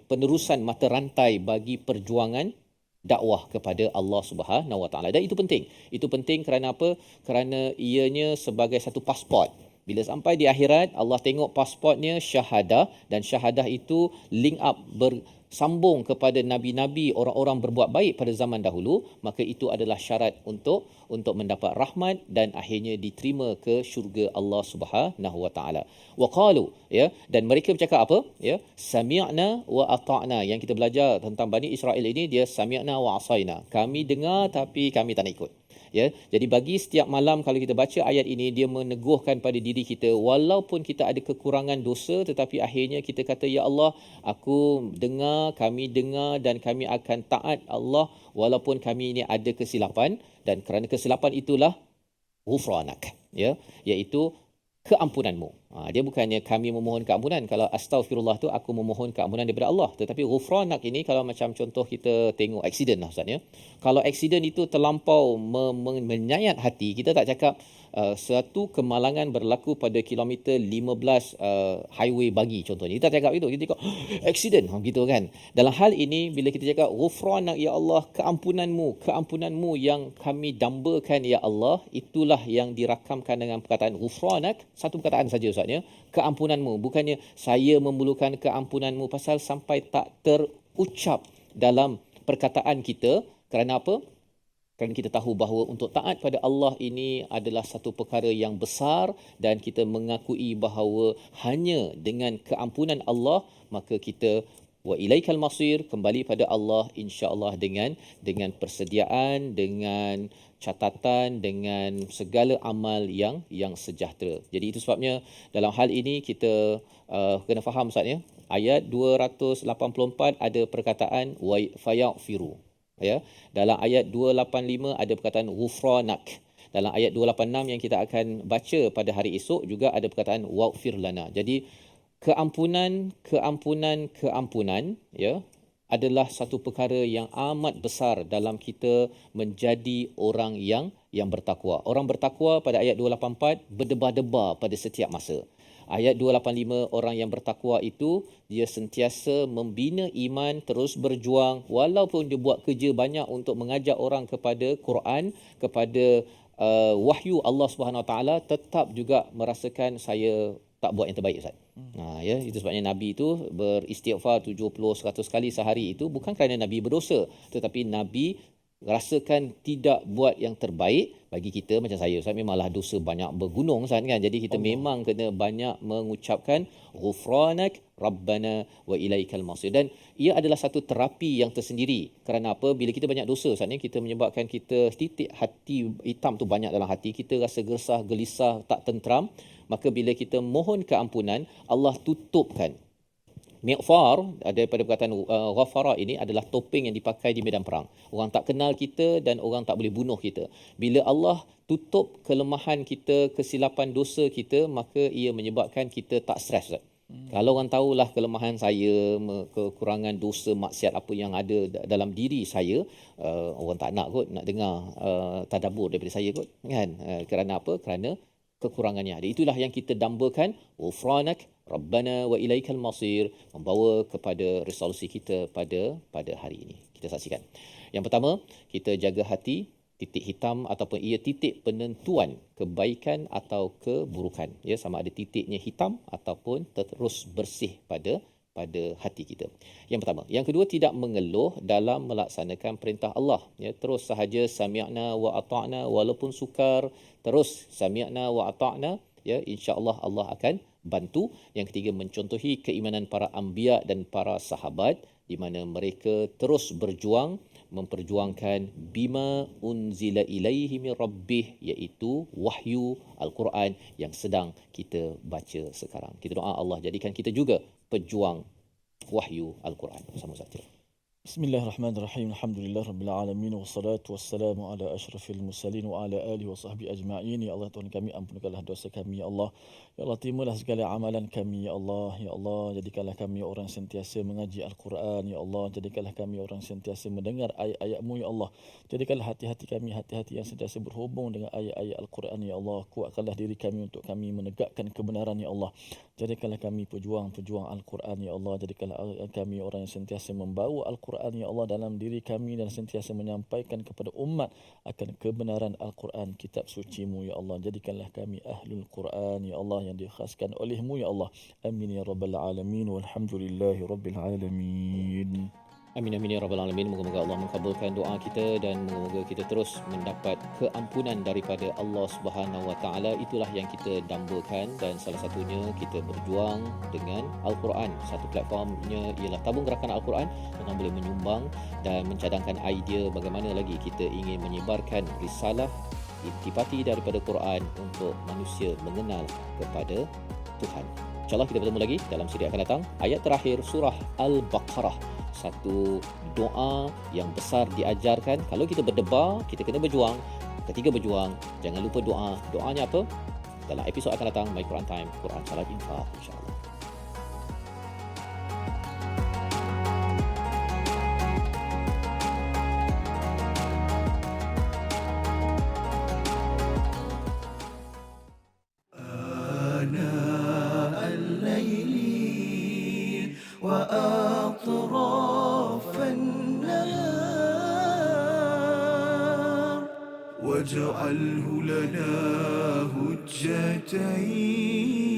penerusan mata rantai bagi perjuangan dakwah kepada Allah Subhanahu Wa Taala. Dan itu penting. Itu penting kerana apa? Kerana ianya sebagai satu pasport. Bila sampai di akhirat, Allah tengok pasportnya syahadah, dan syahadah itu link up bersambung kepada nabi-nabi, orang-orang berbuat baik pada zaman dahulu, maka itu adalah syarat untuk mendapat rahmat dan akhirnya diterima ke syurga Allah Subhanahu Wa Taala. Wa qalu, ya, dan mereka bercakap apa? Ya, sami'na wa ata'na. Yang kita belajar tentang Bani Israel ini, dia sami'na wa asaina. Kami dengar tapi kami tak nak ikut. Ya, jadi bagi setiap malam kalau kita baca ayat ini, dia meneguhkan pada diri kita, walaupun kita ada kekurangan dosa, tetapi akhirnya kita kata, ya Allah, aku dengar, kami dengar dan kami akan taat Allah walaupun kami ini ada kesilapan, dan kerana kesilapan itulah ghufranak, ya, iaitu keampunanmu. Dia bukannya kami memohon keampunan. Kalau astaghfirullah tu aku memohon keampunan daripada Allah. Tetapi ghufranak ini, kalau macam contoh kita tengok aksiden lah Ustaz, ya. Kalau aksiden itu terlampau menyayat hati, kita tak cakap satu kemalangan berlaku pada kilometer 15 highway bagi contohnya. Kita cakap itu, kita cakap accident gitu kan. Dalam hal ini bila kita cakap ghufranak ya Allah, keampunanmu yang kami dambakan ya Allah, itulah yang dirakamkan dengan perkataan ghufranak, satu perkataan saja Ustaznya, keampunanmu. Bukannya saya memerlukan keampunanmu, pasal sampai tak terucap dalam perkataan kita. Kerana apa? Kerana kita tahu bahawa untuk taat pada Allah ini adalah satu perkara yang besar, dan kita mengakui bahawa hanya dengan keampunan Allah maka kita wa ilaikal masir, kembali pada Allah insya-Allah dengan persediaan, dengan catatan, dengan segala amal yang sejahtera. Jadi itu sebabnya dalam hal ini kita kena faham Ustaz ya. Ayat 284 ada perkataan wa fayaghfiru. Ya, dalam ayat 285 ada perkataan ghufranak. Dalam ayat 286 yang kita akan baca pada hari esok juga ada perkataan waghfir lana. Jadi keampunan ya adalah satu perkara yang amat besar dalam kita menjadi orang yang bertakwa. Orang bertakwa pada ayat 284 berdebar-debar pada setiap masa. Ayat 285, orang yang bertakwa itu dia sentiasa membina iman, terus berjuang walaupun dia buat kerja banyak untuk mengajak orang kepada Quran, kepada wahyu Allah Subhanahu Wa Taala, tetap juga merasakan saya tak buat yang terbaik Ustaz. Ya, itu sebabnya Nabi itu beristighfar 70-100 kali sehari, itu bukan kerana Nabi berdosa, tetapi Nabi rasakan tidak buat yang terbaik. Bagi kita macam saya Ustaz, memanglah dosa banyak bergunung Ustaz kan. Jadi kita memang kena banyak mengucapkan ghufranak rabbana wa ilaikal masir, dan ia adalah satu terapi yang tersendiri. Kerana apa? Bila kita banyak dosa Ustaz ni, kita menyebabkan kita titik hati hitam tu banyak dalam hati kita, rasa gersah, gelisah, tak tentram. Maka bila kita mohon keampunan, Allah tutupkan. Mighfar daripada perkataan ghafara ini adalah topeng yang dipakai di medan perang. Orang tak kenal kita dan orang tak boleh bunuh kita. Bila Allah tutup kelemahan kita, kesilapan dosa kita, maka ia menyebabkan kita tak stres. Kalau orang tahulah kelemahan saya, kekurangan dosa, maksiat apa yang ada dalam diri saya, orang tak nak kot nak dengar tadabbur daripada saya kot kan. Kerana apa? Kerana kekurangannya ada. Itulah yang kita dambakan ghufranak rabbana wa ilaikal masir, membawa kepada resolusi kita pada hari ini. Kita saksikan. Yang pertama, kita jaga hati, titik hitam ataupun ia titik penentuan kebaikan atau keburukan. Ya, sama ada titiknya hitam ataupun terus bersih pada hati kita. Yang pertama. Yang kedua, tidak mengeluh dalam melaksanakan perintah Allah. Ya, terus sahaja sami'na wa ata'na, walaupun sukar, terus sami'na wa ata'na. Ya, insya-Allah Allah akan bantu. Yang ketiga, mencontohi keimanan para anbiya dan para sahabat, di mana mereka terus berjuang memperjuangkan bima unzila ilaihi min rabbih, iaitu wahyu Al-Quran yang sedang kita baca sekarang. Kita doa Allah jadikan kita juga pejuang wahyu Al-Quran bersama Ustaz. Bismillahirrahmanirrahim. Alhamdulillahirabbil alamin, wassalatu wassalamu ala asyrafil mursalin wa ala alihi wa sahbihi ajma'in. Ya Allah, Tuhan kami, ampunkanlah dosa kami ya Allah. Ya Allah, terimalah segala amalan kami ya Allah. Ya Allah, jadikanlah kami orang sentiasa mengaji Al-Quran ya Allah. Jadikanlah kami orang sentiasa mendengar ayat-ayat-Mu ya Allah. Jadikanlah hati-hati kami hati-hati yang sentiasa berhubung dengan ayat-ayat Al-Quran ya Allah. Kuatkanlah diri kami untuk kami menegakkan kebenaran ya Allah. Jadikanlah kami pejuang-pejuang Al-Quran ya Allah. Jadikanlah kami orang yang sentiasa membawa Al-Quran ya Allah dalam diri kami, dan sentiasa menyampaikan kepada umat akan kebenaran Al-Quran, kitab suci-Mu ya Allah. Jadikanlah kami ahlul Quran ya Allah, yang dikhaskan oleh-Mu ya Allah. Amin ya rabbal alamin, walhamdulillahi rabbil alamin. Amin amin ya rabbal alamin. Moga-moga Allah mengabulkan doa kita dan moga kita terus mendapat keampunan daripada Allah Subhanahu Wa Taala. Itulah yang kita dambakan, dan salah satunya kita berjuang dengan Al-Quran. Satu platformnya ialah tabung gerakan Al-Quran. Orang boleh menyumbang dan mencadangkan idea bagaimana lagi kita ingin menyebarkan risalah intipati daripada Quran untuk manusia mengenal kepada Tuhan. InsyaAllah kita bertemu lagi dalam siri akan datang. Ayat terakhir surah Al-Baqarah. Satu doa yang besar diajarkan. Kalau kita berdebar, kita kena berjuang. Ketika berjuang, jangan lupa doa. Doanya apa? Dalam episod akan datang, My Quran Time, Quran Salat Infaq, insyaAllah. واجعله لنا هجتين